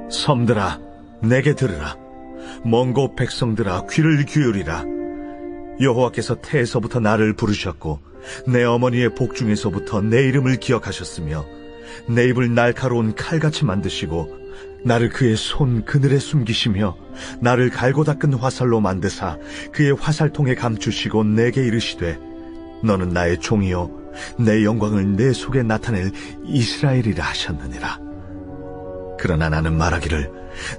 섬들아, 내게 들으라. 먼 곳 백성들아, 귀를 기울이라. 여호와께서 태에서부터 나를 부르셨고 내 어머니의 복중에서부터 내 이름을 기억하셨으며 내 입을 날카로운 칼같이 만드시고 나를 그의 손 그늘에 숨기시며 나를 갈고 닦은 화살로 만드사 그의 화살통에 감추시고 내게 이르시되 너는 나의 종이요 내 영광을 내 속에 나타낼 이스라엘이라 하셨느니라. 그러나 나는 말하기를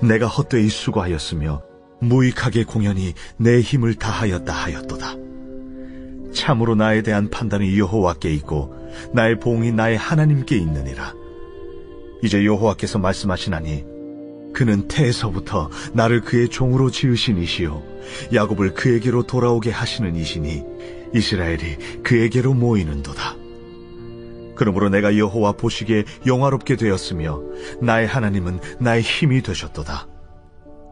내가 헛되이 수고하였으며 무익하게 공연히 내 힘을 다하였다 하였도다. 참으로 나에 대한 판단이 여호와께 있고 나의 보응이 나의 하나님께 있느니라. 이제 여호와께서 말씀하시나니 그는 태에서부터 나를 그의 종으로 지으신 이시요 야곱을 그에게로 돌아오게 하시는 이시니 이스라엘이 그에게로 모이는도다. 그러므로 내가 여호와 보시기에 영화롭게 되었으며 나의 하나님은 나의 힘이 되셨도다.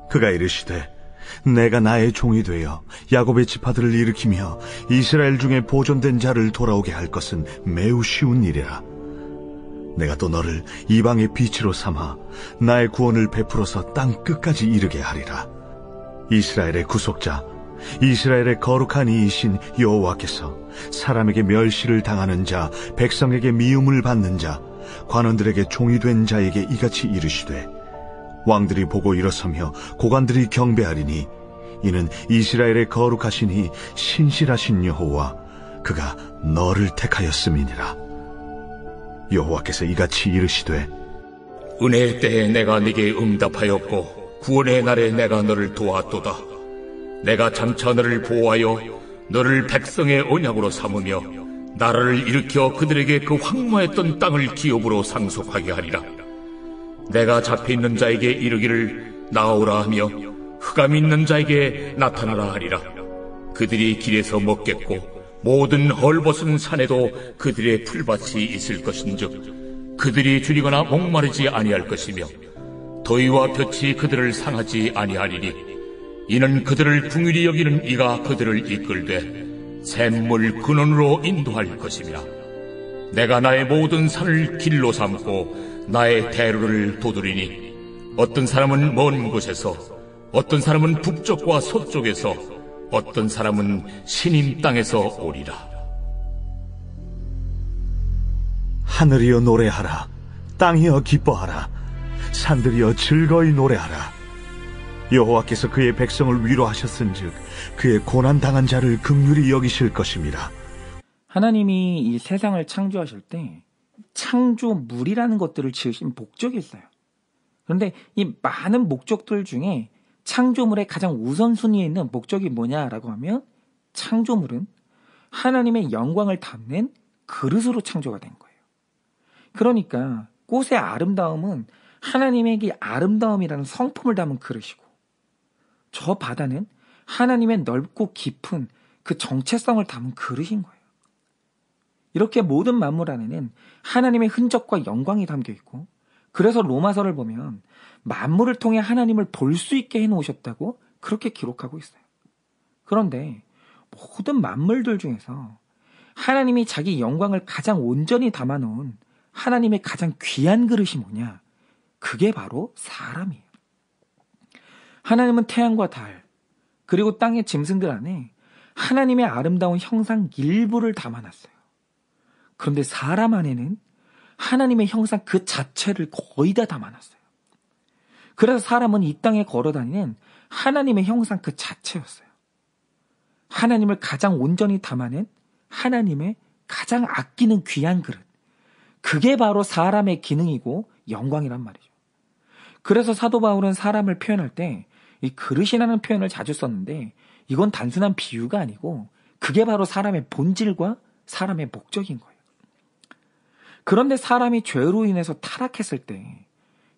그가 이르시되 내가 나의 종이 되어 야곱의 지파들을 일으키며 이스라엘 중에 보존된 자를 돌아오게 할 것은 매우 쉬운 일이라. 내가 또 너를 이방의 빛으로 삼아 나의 구원을 베풀어서 땅 끝까지 이르게 하리라. 이스라엘의 구속자, 이스라엘의 거룩한 이이신 여호와께서 사람에게 멸시를 당하는 자, 백성에게 미움을 받는 자, 관원들에게 종이 된 자에게 이같이 이르시되 왕들이 보고 일어서며 고관들이 경배하리니 이는 이스라엘의 거룩하시니 신실하신 여호와 그가 너를 택하였음이니라. 여호와께서 이같이 이르시되 은혜의 때에 내가 네게 응답하였고 구원의 날에 내가 너를 도왔도다. 내가 장차 너를 보호하여 너를 백성의 언약으로 삼으며 나라를 일으켜 그들에게 그 황무했던 땅을 기업으로 상속하게 하리라. 내가 잡혀있는 자에게 이르기를 나오라 하며 흑암이 있는 자에게 나타나라 하리라. 그들이 길에서 먹겠고 모든 헐벗은 산에도 그들의 풀밭이 있을 것인즉 그들이 줄이거나 목마르지 아니할 것이며 더위와 볕이 그들을 상하지 아니하리니 이는 그들을 긍휼히 여기는 이가 그들을 이끌되 샘물 근원으로 인도할 것이며 내가 나의 모든 산을 길로 삼고 나의 대로를 도두리니 어떤 사람은 먼 곳에서 어떤 사람은 북쪽과 서쪽에서 어떤 사람은 시님 땅에서 오리라. 하늘이여 노래하라. 땅이여 기뻐하라. 산들이여 즐거이 노래하라. 여호와께서 그의 백성을 위로하셨은즉 그의 고난당한 자를 긍휼히 여기실 것입니다. 하나님이 이 세상을 창조하실 때 창조물이라는 것들을 지으신 목적이 있어요. 그런데 이 많은 목적들 중에 창조물의 가장 우선순위에 있는 목적이 뭐냐라고 하면 창조물은 하나님의 영광을 담는 그릇으로 창조가 된 거예요. 그러니까 꽃의 아름다움은 하나님의 아름다움이라는 성품을 담은 그릇이고 저 바다는 하나님의 넓고 깊은 그 정체성을 담은 그릇인 거예요. 이렇게 모든 만물 안에는 하나님의 흔적과 영광이 담겨 있고 그래서 로마서를 보면 만물을 통해 하나님을 볼 수 있게 해놓으셨다고 그렇게 기록하고 있어요. 그런데 모든 만물들 중에서 하나님이 자기 영광을 가장 온전히 담아놓은 하나님의 가장 귀한 그릇이 뭐냐? 그게 바로 사람이에요. 하나님은 태양과 달 그리고 땅의 짐승들 안에 하나님의 아름다운 형상 일부를 담아놨어요. 그런데 사람 안에는 하나님의 형상 그 자체를 거의 다 담아놨어요. 그래서 사람은 이 땅에 걸어다니는 하나님의 형상 그 자체였어요. 하나님을 가장 온전히 담아낸 하나님의 가장 아끼는 귀한 그릇. 그게 바로 사람의 기능이고 영광이란 말이죠. 그래서 사도 바울은 사람을 표현할 때 이 그릇이라는 표현을 자주 썼는데 이건 단순한 비유가 아니고 그게 바로 사람의 본질과 사람의 목적인 거예요. 그런데 사람이 죄로 인해서 타락했을 때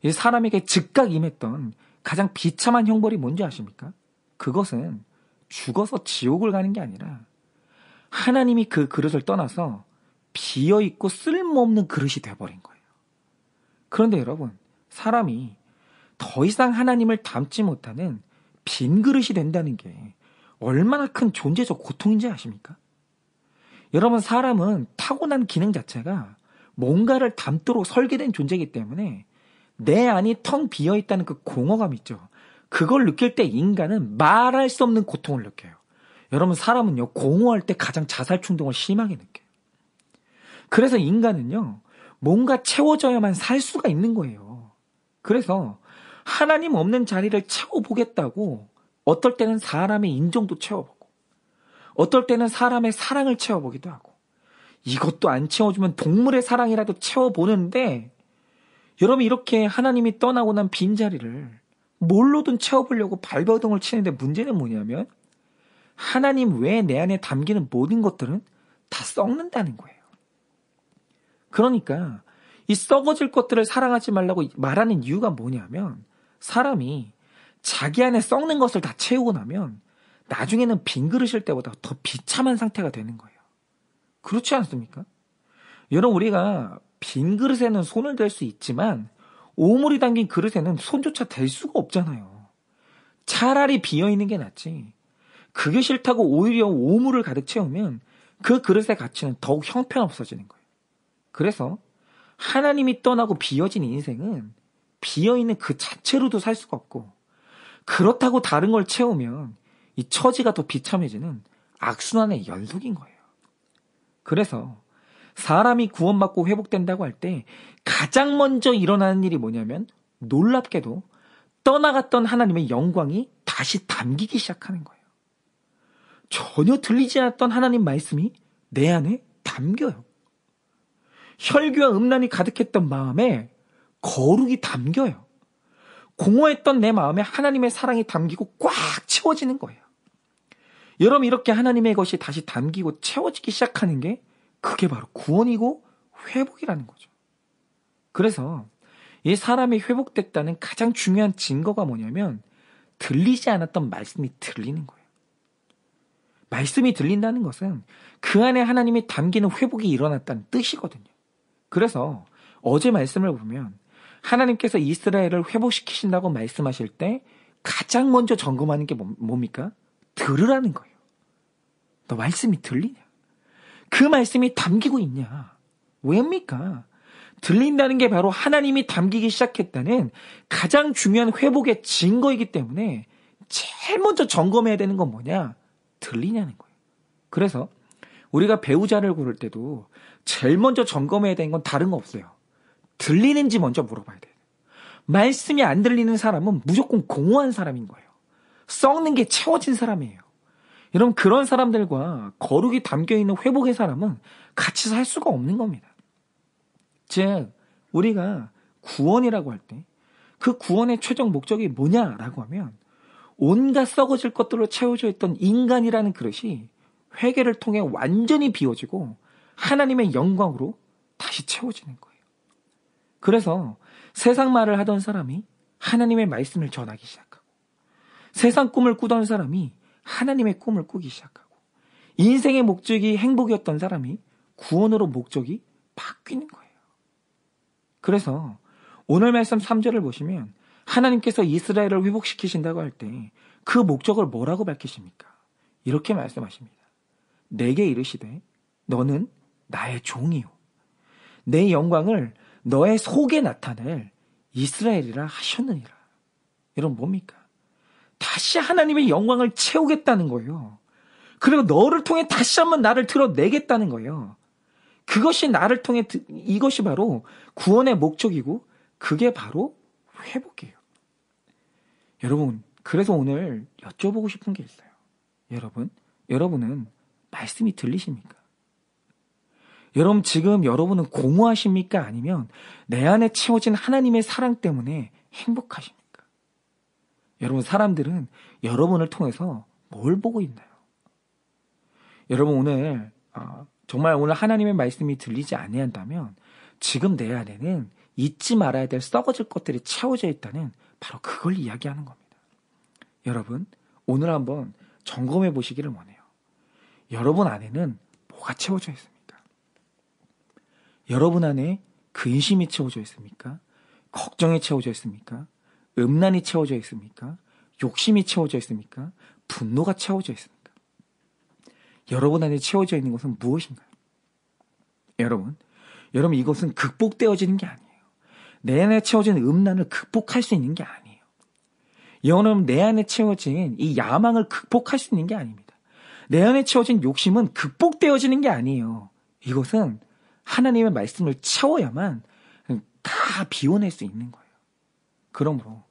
이 사람에게 즉각 임했던 가장 비참한 형벌이 뭔지 아십니까? 그것은 죽어서 지옥을 가는 게 아니라 하나님이 그 그릇을 떠나서 비어있고 쓸모없는 그릇이 돼버린 거예요. 그런데 여러분, 사람이 더 이상 하나님을 담지 못하는 빈 그릇이 된다는 게 얼마나 큰 존재적 고통인지 아십니까? 여러분, 사람은 타고난 기능 자체가 뭔가를 담도록 설계된 존재이기 때문에 내 안이 텅 비어있다는 그 공허감 있죠. 그걸 느낄 때 인간은 말할 수 없는 고통을 느껴요. 여러분, 사람은요, 공허할 때 가장 자살 충동을 심하게 느껴요. 그래서 인간은요, 뭔가 채워져야만 살 수가 있는 거예요. 그래서 하나님 없는 자리를 채워보겠다고 어떨 때는 사람의 인정도 채워보고, 어떨 때는 사람의 사랑을 채워보기도 하고, 이것도 안 채워주면 동물의 사랑이라도 채워보는데, 여러분, 이렇게 하나님이 떠나고 난 빈자리를 뭘로든 채워보려고 발버둥을 치는데 문제는 뭐냐면, 하나님 외에 내 안에 담기는 모든 것들은 다 썩는다는 거예요. 그러니까 이 썩어질 것들을 사랑하지 말라고 말하는 이유가 뭐냐면, 사람이 자기 안에 썩는 것을 다 채우고 나면 나중에는 빈 그릇일 때보다 더 비참한 상태가 되는 거예요. 그렇지 않습니까? 여러분, 우리가 빈 그릇에는 손을 댈 수 있지만 오물이 담긴 그릇에는 손조차 댈 수가 없잖아요. 차라리 비어있는 게 낫지. 그게 싫다고 오히려 오물을 가득 채우면 그 그릇의 가치는 더욱 형편없어지는 거예요. 그래서 하나님이 떠나고 비어진 인생은 비어있는 그 자체로도 살 수가 없고, 그렇다고 다른 걸 채우면 이 처지가 더 비참해지는 악순환의 연속인 거예요. 그래서 사람이 구원받고 회복된다고 할 때 가장 먼저 일어나는 일이 뭐냐면, 놀랍게도 떠나갔던 하나님의 영광이 다시 담기기 시작하는 거예요. 전혀 들리지 않았던 하나님 말씀이 내 안에 담겨요. 혈기와 음란이 가득했던 마음에 거룩이 담겨요. 공허했던 내 마음에 하나님의 사랑이 담기고 꽉 채워지는 거예요. 여러분, 이렇게 하나님의 것이 다시 담기고 채워지기 시작하는 게 그게 바로 구원이고 회복이라는 거죠. 그래서 이 사람이 회복됐다는 가장 중요한 증거가 뭐냐면, 들리지 않았던 말씀이 들리는 거예요. 말씀이 들린다는 것은 그 안에 하나님이 담기는 회복이 일어났다는 뜻이거든요. 그래서 어제 말씀을 보면 하나님께서 이스라엘을 회복시키신다고 말씀하실 때 가장 먼저 점검하는 게 뭡니까? 들으라는 거예요. 너 말씀이 들리냐? 그 말씀이 담기고 있냐? 왜입니까? 들린다는 게 바로 하나님이 담기기 시작했다는 가장 중요한 회복의 증거이기 때문에 제일 먼저 점검해야 되는 건 뭐냐? 들리냐는 거예요. 그래서 우리가 배우자를 고를 때도 제일 먼저 점검해야 되는 건 다른 거 없어요. 들리는지 먼저 물어봐야 돼요. 말씀이 안 들리는 사람은 무조건 공허한 사람인 거예요. 썩는 게 채워진 사람이에요. 여러분, 그런 사람들과 거룩이 담겨있는 회복의 사람은 같이 살 수가 없는 겁니다. 즉, 우리가 구원이라고 할 때 그 구원의 최종 목적이 뭐냐라고 하면, 온갖 썩어질 것들로 채워져 있던 인간이라는 그릇이 회개를 통해 완전히 비워지고 하나님의 영광으로 다시 채워지는 거예요. 그래서 세상 말을 하던 사람이 하나님의 말씀을 전하기 시작하고, 세상 꿈을 꾸던 사람이 하나님의 꿈을 꾸기 시작하고, 인생의 목적이 행복이었던 사람이 구원으로 목적이 바뀌는 거예요. 그래서 오늘 말씀 3절을 보시면 하나님께서 이스라엘을 회복시키신다고 할 때 그 목적을 뭐라고 밝히십니까? 이렇게 말씀하십니다. 내게 이르시되 너는 나의 종이요 내 영광을 너의 속에 나타낼 이스라엘이라 하셨느니라. 여러분, 뭡니까? 다시 하나님의 영광을 채우겠다는 거예요. 그리고 너를 통해 다시 한번 나를 드러내겠다는 거예요. 그것이 나를 통해, 이것이 바로 구원의 목적이고 그게 바로 회복이에요. 여러분, 그래서 오늘 여쭤보고 싶은 게 있어요. 여러분은 말씀이 들리십니까? 여러분, 지금 여러분은 공허하십니까? 아니면 내 안에 채워진 하나님의 사랑 때문에 행복하십니까? 여러분, 사람들은 여러분을 통해서 뭘 보고 있나요? 여러분, 오늘 정말 오늘 하나님의 말씀이 들리지 아니한다면 지금 내 안에는 잊지 말아야 될 썩어질 것들이 채워져 있다는 바로 그걸 이야기하는 겁니다. 여러분, 오늘 한번 점검해 보시기를 원해요. 여러분 안에는 뭐가 채워져 있습니까? 여러분 안에 근심이 채워져 있습니까? 걱정이 채워져 있습니까? 음란이 채워져 있습니까? 욕심이 채워져 있습니까? 분노가 채워져 있습니까? 여러분 안에 채워져 있는 것은 무엇인가요? 여러분, 이것은 극복되어지는 게 아니에요. 내 안에 채워진 음란을 극복할 수 있는 게 아니에요. 여러분, 내 안에 채워진 이 야망을 극복할 수 있는 게 아닙니다. 내 안에 채워진 욕심은 극복되어지는 게 아니에요. 이것은 하나님의 말씀을 채워야만 다 비워낼 수 있는 거예요. 그러므로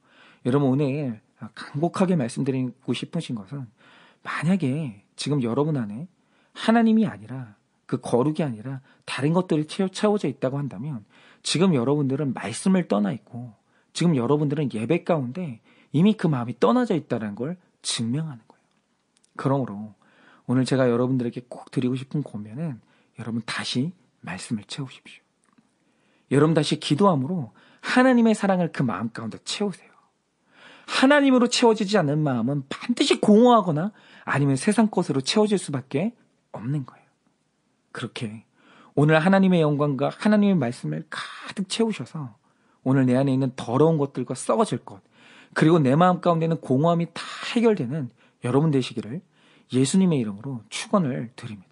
여러분, 오늘 간곡하게 말씀드리고 싶으신 것은, 만약에 지금 여러분 안에 하나님이 아니라, 그 거룩이 아니라 다른 것들이 채워져 있다고 한다면, 지금 여러분들은 말씀을 떠나 있고, 지금 여러분들은 예배 가운데 이미 그 마음이 떠나져 있다는 걸 증명하는 거예요. 그러므로 오늘 제가 여러분들에게 꼭 드리고 싶은 고면은, 여러분 다시 말씀을 채우십시오. 여러분 다시 기도함으로 하나님의 사랑을 그 마음 가운데 채우세요. 하나님으로 채워지지 않는 마음은 반드시 공허하거나 아니면 세상 것으로 채워질 수밖에 없는 거예요. 그렇게 오늘 하나님의 영광과 하나님의 말씀을 가득 채우셔서 오늘 내 안에 있는 더러운 것들과 썩어질 것, 그리고 내 마음 가운데는 공허함이 다 해결되는 여러분 되시기를 예수님의 이름으로 축원을 드립니다.